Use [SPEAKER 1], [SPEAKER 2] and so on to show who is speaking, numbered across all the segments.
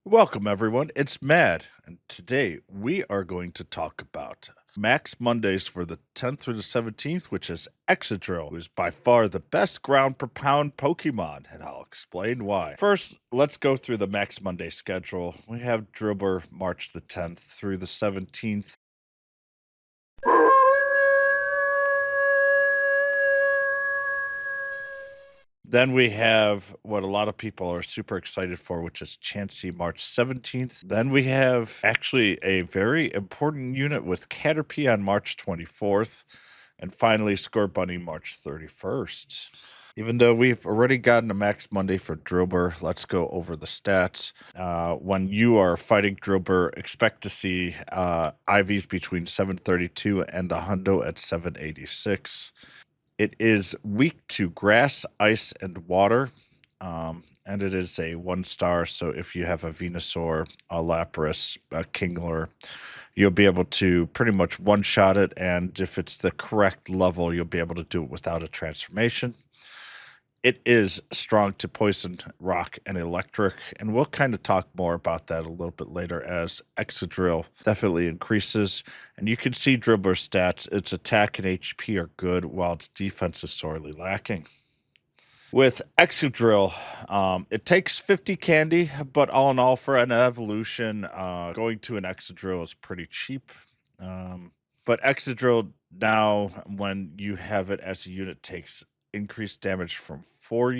[SPEAKER 1] Welcome, everyone. It's Mad, and today we are going to talk about Max Mondays for the 10th through the 17th, which is Excadrill, who is by far the best ground per pound Pokemon, and I'll explain why. First, let's go through the Max Monday schedule. We have Drilbur March the 10th through the 17th. Then we have what a lot of people are super excited for, which is Chansey March 17th. Then we have actually a very important unit with Caterpie on March 24th. And finally, Scorbunny March 31st. Even though we've already gotten a Max Monday for Drilbur, let's go over the stats. When you are fighting Drilbur, expect to see IVs between 732 and a hundo at 786. It is weak to grass, ice, and water, and it is a 1-star. So if you have a Venusaur, a Lapras, a Kingler, you'll be able to pretty much one-shot it, and if it's the correct level, you'll be able to do it without a transformation. It is strong to poison, rock, and electric, and we'll kind of talk more about that a little bit later as Excadrill definitely increases. And you can see Dribbler's stats. Its attack and HP are good, while its defense is sorely lacking. With Excadrill, it takes 50 candy, but all in all, for an evolution, going to an Excadrill is pretty cheap. But Excadrill now, when you have it as a unit, takes increased damage from 4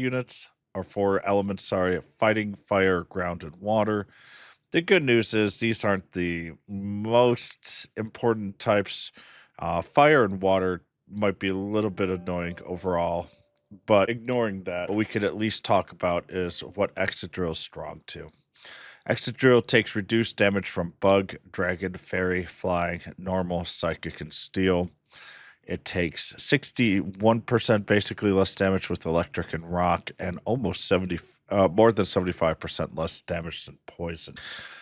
[SPEAKER 1] elements, fighting, fire, ground, and water. The good news is these aren't the most important types. Fire and water might be a little bit annoying overall, but ignoring that, what we could at least talk about is what Excadrill is strong to. Excadrill takes reduced damage from Bug, Dragon, Fairy, Flying, Normal, Psychic, and Steel. It takes 61% basically less damage with Electric and Rock, and almost more than 75% less damage than Poison.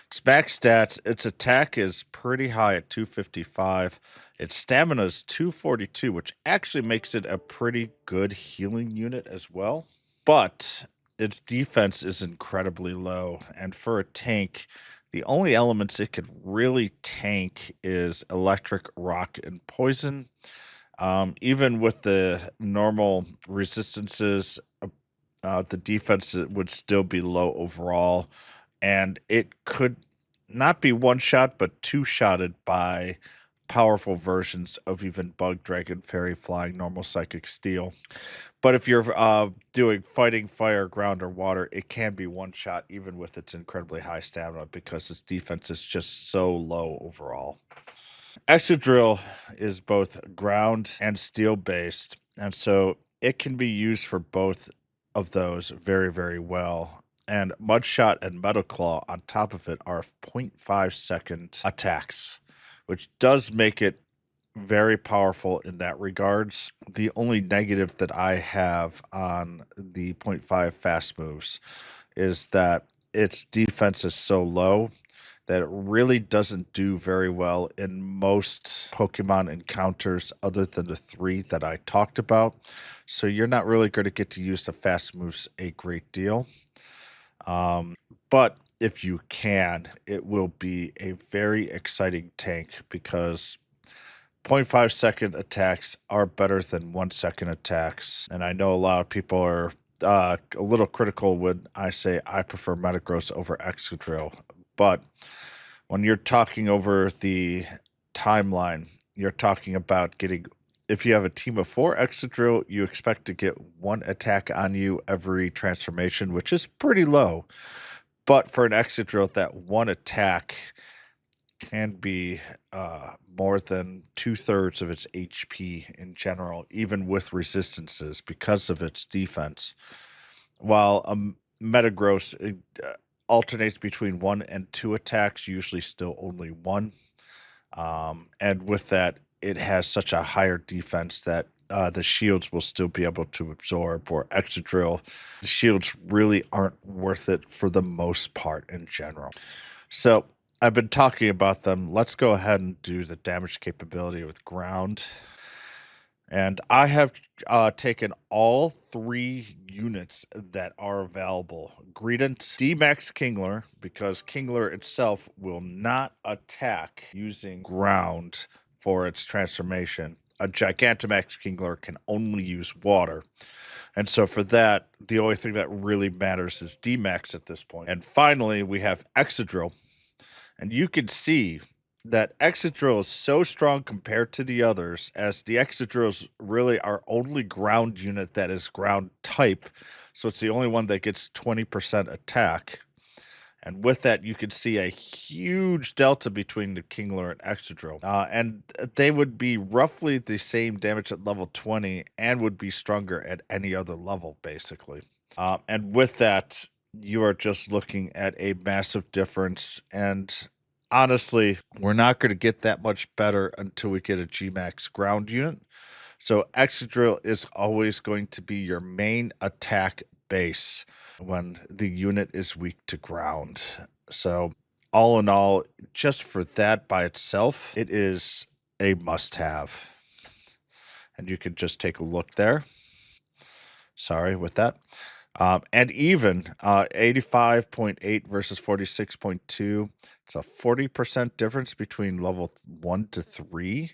[SPEAKER 1] Its max stats, its attack is pretty high at 255. Its stamina is 242, which actually makes it a pretty good healing unit as well. But its defense is incredibly low, and for a tank, the only elements it could really tank is electric, rock, and poison. Even with the normal resistances, the defense would still be low overall, and it could not be one shot, but two-shotted by powerful versions of even Bug, Dragon, Fairy, Flying, Normal, Psychic, Steel. But if you're doing fighting, fire, ground, or water, it can be one shot even with its incredibly high stamina because its defense is just so low overall. Excadrill is both ground and steel based, and so it can be used for both of those very, very well. And Mudshot and Metal Claw on top of it are 0.5-second attacks, which does make it very powerful in that regards. The only negative that I have on the 0.5 fast moves is that its defense is so low that it really doesn't do very well in most Pokemon encounters other than the 3 that I talked about. So you're not really going to get to use the fast moves a great deal. But if you can, it will be a very exciting tank because 0.5-second attacks are better than 1-second attacks. And I know a lot of people are a little critical when I say I prefer Metagross over Excadrill. But when you're talking over the timeline, you're talking about getting, if you have a team of 4 Excadrill, you expect to get 1 attack on you every transformation, which is pretty low. But for an Excadrill, that 1 attack can be more than 2/3 of its HP in general, even with resistances because of its defense. While a Metagross alternates between 1 and 2 attacks, usually still only 1. And with that, it has such a higher defense that the shields will still be able to absorb, or Excadrill, the shields really aren't worth it for the most part in general. So I've been talking about them. Let's go ahead and do the damage capability with ground. And I have taken all 3 units that are available. Greedent, D-Max Kingler, because Kingler itself will not attack using ground for its transformation. A Gigantamax Kingler can only use water. And so for that, the only thing that really matters is D-Max at this point. And finally, we have Excadrill. And you can see that Excadrill is so strong compared to the others, as the Excadrills really are only ground unit that is ground type. So it's the only one that gets 20% attack. And with that, you can see a huge delta between the Kingler and Excadrill. And they would be roughly the same damage at level 20 and would be stronger at any other level, basically. And with that, you are just looking at a massive difference. And honestly, we're not going to get that much better until we get a G-Max ground unit. So Excadrill is always going to be your main attack base when the unit is weak to ground. So all in all, just for that by itself, it is a must-have. And you can just take a look there. Sorry with that. And even 85.8 versus 46.2. It's a 40% difference between level 1 to 3.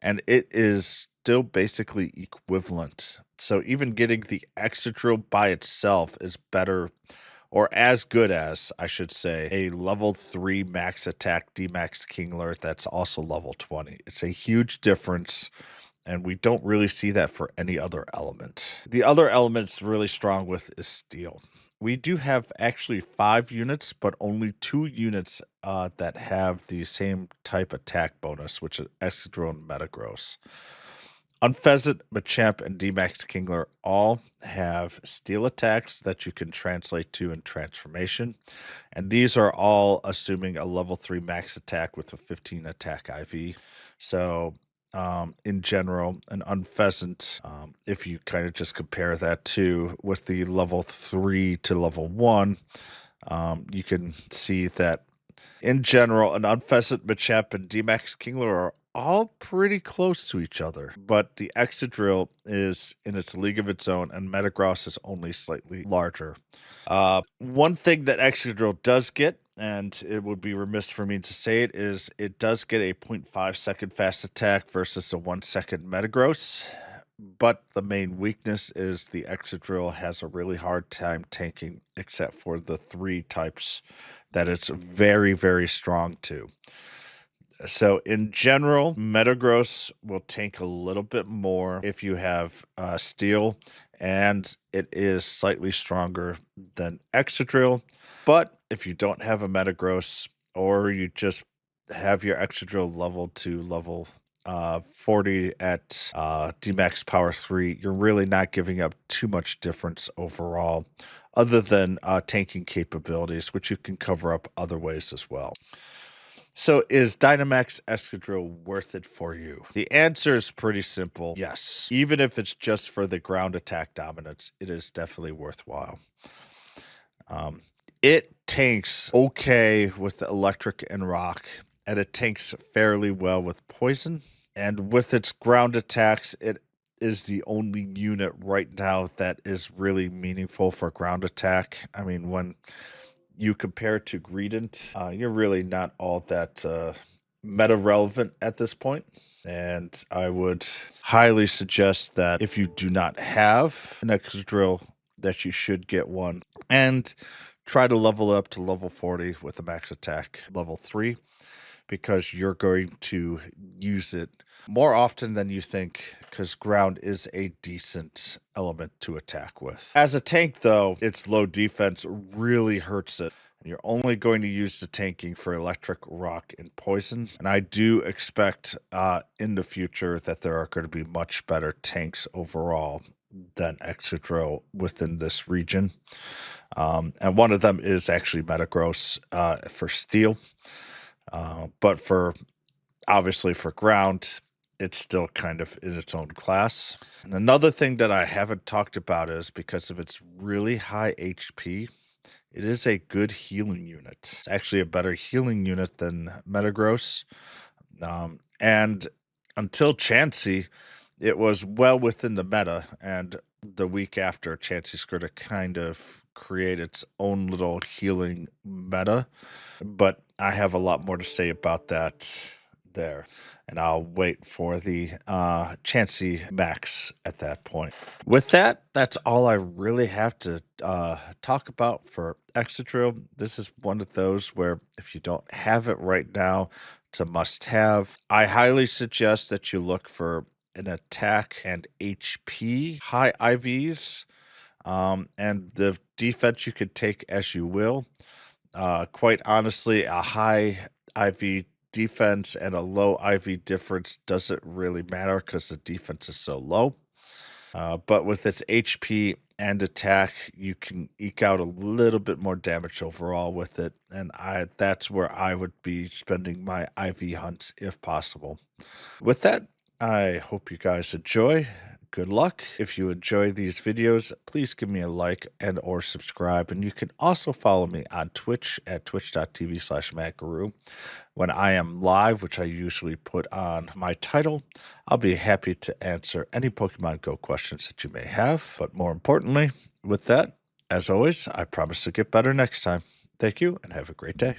[SPEAKER 1] And it is still basically equivalent. So even getting the Excadrill by itself is better, or as good as, I should say, a level 3 max attack D-Max Kingler that's also level 20. It's a huge difference, and we don't really see that for any other element. The other element's really strong with is steel. We do have actually 5 units, but only 2 units that have the same type attack bonus, which is Excadrill and Metagross. Unfezant, Machamp, and D-Max Kingler all have steel attacks that you can translate to in transformation. And these are all assuming a level 3 max attack with a 15 attack IV. So in general, an Unfezant, if you kind of just compare that to with the level 3 to level 1, you can see that in general, an Unfezant, Machamp, and D-Max Kingler are all pretty close to each other. But the Excadrill is in its league of its own, and Metagross is only slightly larger. One thing that Excadrill does get, and it would be remiss for me to say it, is it does get a 0.5 second fast attack versus a 1 second Metagross. But the main weakness is the Excadrill has a really hard time tanking, except for the 3 types that it's very, very strong to. So in general, Metagross will tank a little bit more if you have Steel, and it is slightly stronger than Excadrill. But if you don't have a Metagross, or you just have your Excadrill leveled to level 40 at D-Max Power 3, you're really not giving up too much difference overall, other than tanking capabilities, which you can cover up other ways as well. So is Dynamax Excadrill worth it for you? The answer is pretty simple. Yes. Even if it's just for the ground attack dominance, it is definitely worthwhile. It tanks okay with the electric and rock, and it tanks fairly well with poison. And with its ground attacks, it is the only unit right now that is really meaningful for ground attack. I mean, when you compare it to Greedent, you're really not all that meta relevant at this point. And I would highly suggest that if you do not have an Excadrill, that you should get one. And try to level up to level 40 with a max attack level 3, because you're going to use it more often than you think, because ground is a decent element to attack with. As a tank, though, its low defense really hurts it. And you're only going to use the tanking for electric, rock, and poison. And I do expect in the future that there are going to be much better tanks overall than Excadrill within this region. And one of them is actually Metagross for steel. But for obviously for ground, it's still kind of in its own class. And another thing that I haven't talked about is because of its really high HP, it is a good healing unit. It's actually a better healing unit than Metagross. And until Chansey, it was well within the meta, and the week after, Chansey's going to kind of create its own little healing meta. But I have a lot more to say about that there. And I'll wait for the Chansey Max at that point. With that, that's all I really have to talk about for Excadrill. This is one of those where if you don't have it right now, it's a must have. I highly suggest that you look for an attack and HP high IVs. And the defense you could take as you will. Quite honestly, a high IV defense and a low IV difference doesn't really matter because the defense is so low. But with its HP and attack, you can eke out a little bit more damage overall with it. And that's where I would be spending my IV hunts if possible. With that, I hope you guys enjoy. Good luck. If you enjoy these videos, please give me a like and or subscribe. And you can also follow me on Twitch at twitch.tv/MattGuru. When I am live, which I usually put on my title, I'll be happy to answer any Pokemon Go questions that you may have. But more importantly, with that, as always, I promise to get better next time. Thank you and have a great day.